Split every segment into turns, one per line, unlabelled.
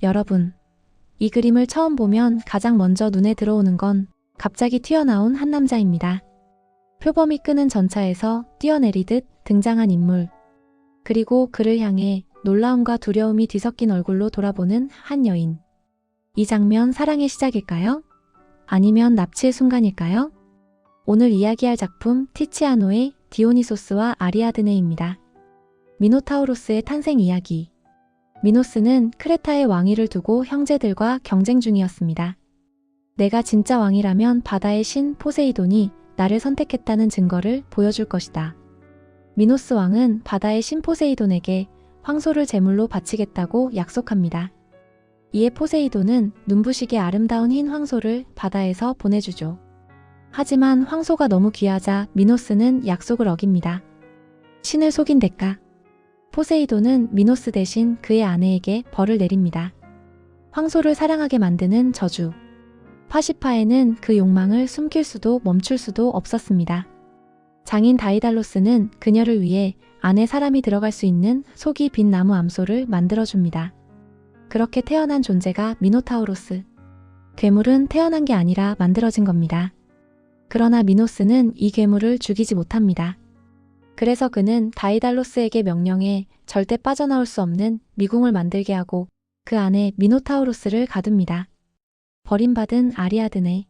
여러분, 이 그림을 처음 보면 가장 먼저 눈에 들어오는 건 갑자기 튀어나온 한 남자입니다. 표범이 끄는 전차에서 뛰어내리듯 등장한 인물. 그리고 그를 향해 놀라움과 두려움이 뒤섞인 얼굴로 돌아보는 한 여인. 이 장면 사랑의 시작일까요? 아니면 납치의 순간일까요? 오늘 이야기할 작품 티치아노의 디오니소스와 아리아드네입니다. 미노타우로스의 탄생 이야기. 미노스는 크레타의 왕위를 두고 형제들과 경쟁 중이었습니다. 내가 진짜 왕이라면 바다의 신 포세이돈이 나를 선택했다는 증거를 보여줄 것이다. 미노스 왕은 바다의 신 포세이돈에게 황소를 제물로 바치겠다고 약속합니다. 이에 포세이돈은 눈부시게 아름다운 흰 황소를 바다에서 보내주죠. 하지만 황소가 너무 귀하자 미노스는 약속을 어깁니다. 신을 속인 대가. 포세이돈은 미노스 대신 그의 아내에게 벌을 내립니다. 황소를 사랑하게 만드는 저주. 파시파에는 그 욕망을 숨길 수도 멈출 수도 없었습니다. 장인 다이달로스는 그녀를 위해 안에 사람이 들어갈 수 있는 속이 빈 나무 암소를 만들어줍니다. 그렇게 태어난 존재가 미노타우로스. 괴물은 태어난 게 아니라 만들어진 겁니다. 그러나 미노스는 이 괴물을 죽이지 못합니다. 그래서 그는 다이달로스에게 명령해 절대 빠져나올 수 없는 미궁을 만들게 하고 그 안에 미노타우로스를 가둡니다. 버림받은 아리아드네.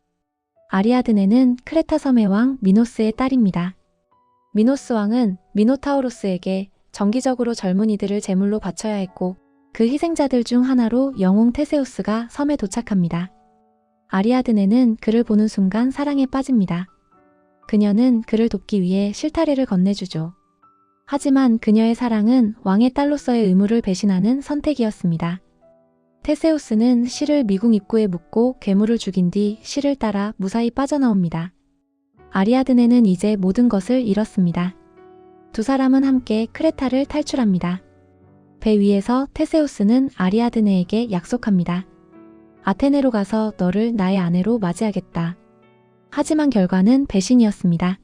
아리아드네는 크레타 섬의 왕 미노스의 딸입니다. 미노스 왕은 미노타우로스에게 정기적으로 젊은이들을 제물로 바쳐야 했고 그 희생자들 중 하나로 영웅 테세우스가 섬에 도착합니다. 아리아드네는 그를 보는 순간 사랑에 빠집니다. 그녀는 그를 돕기 위해 실타래를 건네주죠. 하지만 그녀의 사랑은 왕의 딸로서의 의무를 배신하는 선택이었습니다. 테세우스는 실을 미궁 입구에 묻고 괴물을 죽인 뒤 실을 따라 무사히 빠져나옵니다. 아리아드네는 이제 모든 것을 잃었습니다. 두 사람은 함께 크레타를 탈출합니다. 배 위에서 테세우스는 아리아드네에게 약속합니다. 아테네로 가서 너를 나의 아내로 맞이하겠다. 하지만 결과는 배신이었습니다.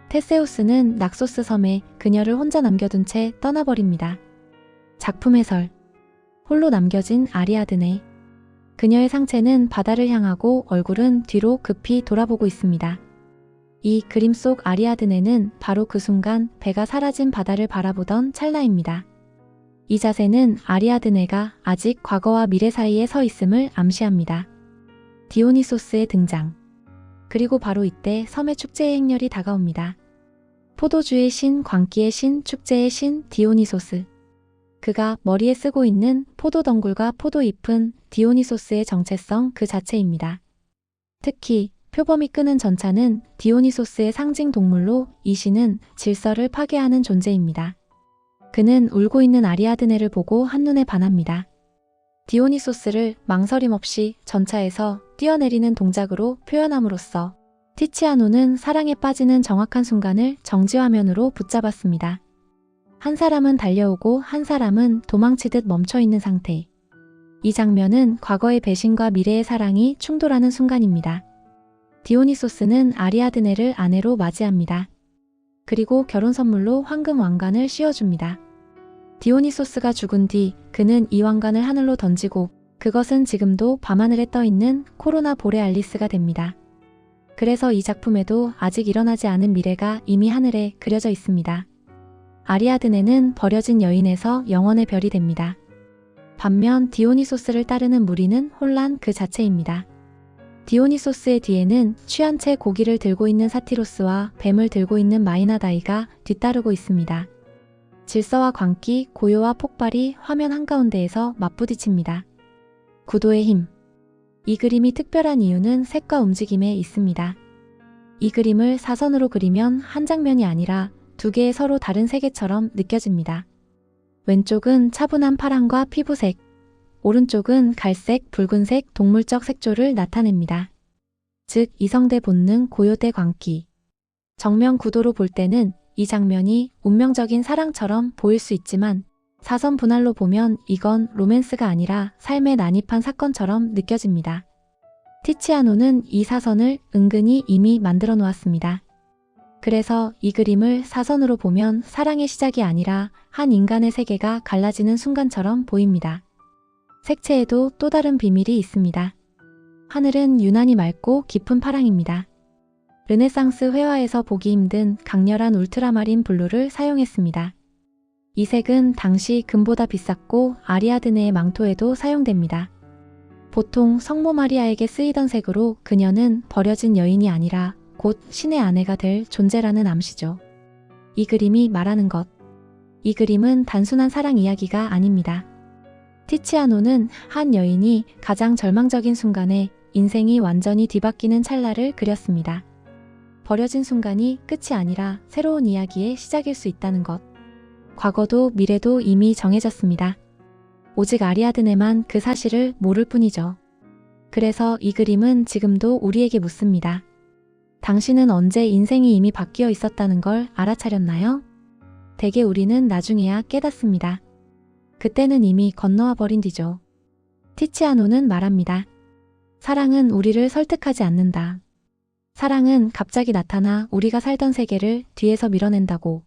테세우스는 낙소스 섬에 그녀를 혼자 남겨둔 채 떠나버립니다. 작품 해설. 홀로 남겨진 아리아드네. 그녀의 상체는 바다를 향하고 얼굴은 뒤로 급히 돌아보고 있습니다. 이 그림 속 아리아드네는 바로 그 순간 배가 사라진 바다를 바라보던 찰나입니다. 이 자세는 아리아드네가 아직 과거와 미래 사이에 서 있음을 암시합니다. 디오니소스의 등장. 그리고 바로 이때 섬의 축제의 행렬이 다가옵니다. 포도주의 신, 광기의 신, 축제의 신 디오니소스. 그가 머리에 쓰고 있는 포도덩굴과 포도잎은 디오니소스의 정체성 그 자체입니다. 특히 표범이 끄는 전차는 디오니소스의 상징 동물로 이 신은 질서를 파괴하는 존재입니다. 그는 울고 있는 아리아드네를 보고 한눈에 반합니다. 디오니소스를 망설임 없이 전차에서 뛰어내리는 동작으로 표현함으로써 티치아노는 사랑에 빠지는 정확한 순간을 정지화면으로 붙잡았습니다. 한 사람은 달려오고 한 사람은 도망치듯 멈춰있는 상태. 이 장면은 과거의 배신과 미래의 사랑이 충돌하는 순간입니다. 디오니소스는 아리아드네를 아내로 맞이합니다. 그리고 결혼 선물로 황금 왕관을 씌워줍니다. 디오니소스가 죽은 뒤 그는 이 왕관을 하늘로 던지고 그것은 지금도 밤하늘에 떠있는 코로나 보레알리스가 됩니다. 그래서 이 작품에도 아직 일어나지 않은 미래가 이미 하늘에 그려져 있습니다. 아리아드네는 버려진 여인에서 영원의 별이 됩니다. 반면 디오니소스를 따르는 무리는 혼란 그 자체입니다. 디오니소스의 뒤에는 취한 채 고기를 들고 있는 사티로스와 뱀을 들고 있는 마이나다이가 뒤따르고 있습니다. 질서와 광기, 고요와 폭발이 화면 한가운데에서 맞부딪힙니다. 구도의 힘. 이 그림이 특별한 이유는 색과 움직임에 있습니다. 이 그림을 사선으로 그리면 한 장면이 아니라 두 개의 서로 다른 세계처럼 느껴집니다. 왼쪽은 차분한 파랑과 피부색, 오른쪽은 갈색, 붉은색, 동물적 색조를 나타냅니다. 즉 이성대 본능, 고요대 광기. 정면 구도로 볼 때는 이 장면이 운명적인 사랑처럼 보일 수 있지만 사선 분할로 보면 이건 로맨스가 아니라 삶의 난입한 사건처럼 느껴집니다. 티치아노는 이 사선을 은근히 이미 만들어 놓았습니다. 그래서 이 그림을 사선으로 보면 사랑의 시작이 아니라 한 인간의 세계가 갈라지는 순간처럼 보입니다. 색채에도 또 다른 비밀이 있습니다. 하늘은 유난히 맑고 깊은 파랑입니다. 르네상스 회화에서 보기 힘든 강렬한 울트라마린 블루를 사용했습니다. 이 색은 당시 금보다 비쌌고 아리아드네의 망토에도 사용됩니다. 보통 성모 마리아에게 쓰이던 색으로 그녀는 버려진 여인이 아니라 곧 신의 아내가 될 존재라는 암시죠. 이 그림이 말하는 것. 이 그림은 단순한 사랑 이야기가 아닙니다. 티치아노는 한 여인이 가장 절망적인 순간에 인생이 완전히 뒤바뀌는 찰나를 그렸습니다. 버려진 순간이 끝이 아니라 새로운 이야기의 시작일 수 있다는 것. 과거도 미래도 이미 정해졌습니다. 오직 아리아드네만 그 사실을 모를 뿐이죠. 그래서 이 그림은 지금도 우리에게 묻습니다. 당신은 언제 인생이 이미 바뀌어 있었다는 걸 알아차렸나요? 대개 우리는 나중에야 깨닫습니다. 그때는 이미 건너와 버린 뒤죠. 티치아노는 말합니다. 사랑은 우리를 설득하지 않는다. 사랑은 갑자기 나타나 우리가 살던 세계를 뒤에서 밀어낸다고.